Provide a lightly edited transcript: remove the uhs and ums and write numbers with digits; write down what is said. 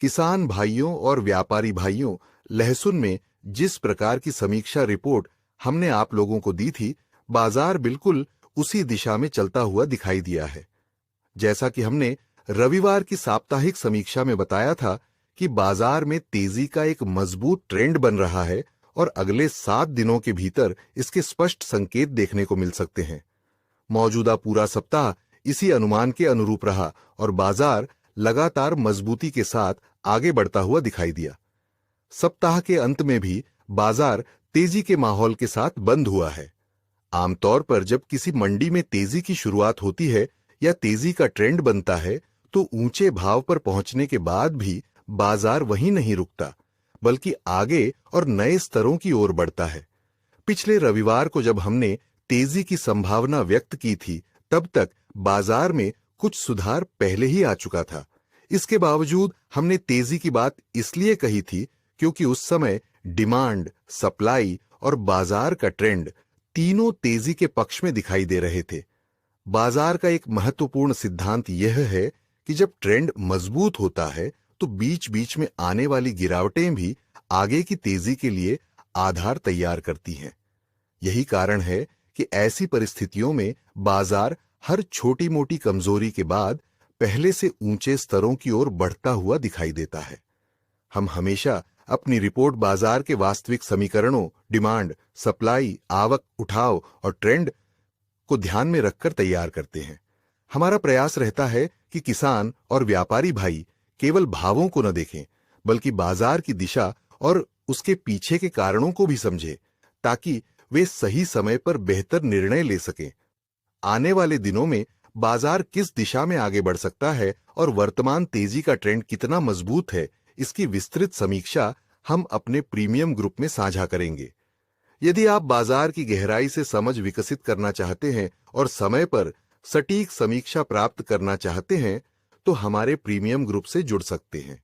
किसान भाइयों और व्यापारी भाइयों, लहसुन में जिस प्रकार की समीक्षा रिपोर्ट हमने आप लोगों को दी थी, बाजार बिल्कुल उसी दिशा में चलता हुआ दिखाई दिया है। जैसा कि हमने रविवार की साप्ताहिक समीक्षा में बताया था कि बाजार में तेजी का एक मजबूत ट्रेंड बन रहा है और अगले 7 दिनों के भीतर इसके स्पष्ट संकेत देखने को मिल सकते हैं। मौजूदा पूरा सप्ताह इसी अनुमान के अनुरूप रहा और बाजार लगातार मजबूती के साथ आगे बढ़ता हुआ दिखाई दिया। सप्ताह के अंत में भी बाजार तेजी के माहौल के साथ बंद हुआ है। आमतौर पर जब किसी मंडी में तेजी की शुरुआत होती है या तेजी का ट्रेंड बनता है, तो ऊंचे भाव पर पहुंचने के बाद भी बाजार वहीं नहीं रुकता, बल्कि आगे और नए स्तरों की ओर बढ़ता है। पिछले रविवार को जब हमने तेजी की संभावना व्यक्त की थी, तब तक बाजार में कुछ सुधार पहले ही आ चुका था। इसके बावजूद हमने तेजी की बात इसलिए कही थी क्योंकि उस समय डिमांड, सप्लाई और बाजार का ट्रेंड तीनों तेजी के पक्ष में दिखाई दे रहे थे। बाजार का एक महत्वपूर्ण सिद्धांत यह है कि जब ट्रेंड मजबूत होता है तो बीच बीच में आने वाली गिरावटें भी आगे की तेजी के लिए आधार तैयार करती हैं। यही कारण है कि ऐसी परिस्थितियों में बाजार हर छोटी मोटी कमजोरी के बाद पहले से ऊंचे स्तरों की ओर बढ़ता हुआ दिखाई देता है। हम हमेशा अपनी रिपोर्ट बाजार के वास्तविक समीकरणों, डिमांड, सप्लाई, आवक, उठाव और ट्रेंड को ध्यान में रखकर तैयार करते हैं। हमारा प्रयास रहता है कि किसान और व्यापारी भाई केवल भावों को न देखें, बल्कि बाजार की दिशा और उसके पीछे के कारणों को भी समझें, ताकि वे सही समय पर बेहतर निर्णय ले सकें। आने वाले दिनों में बाजार किस दिशा में आगे बढ़ सकता है और वर्तमान तेजी का ट्रेंड कितना मजबूत है, इसकी विस्तृत समीक्षा हम अपने प्रीमियम ग्रुप में साझा करेंगे। यदि आप बाजार की गहराई से समझ विकसित करना चाहते हैं और समय पर सटीक समीक्षा प्राप्त करना चाहते हैं, तो हमारे प्रीमियम ग्रुप से जुड़ सकते हैं।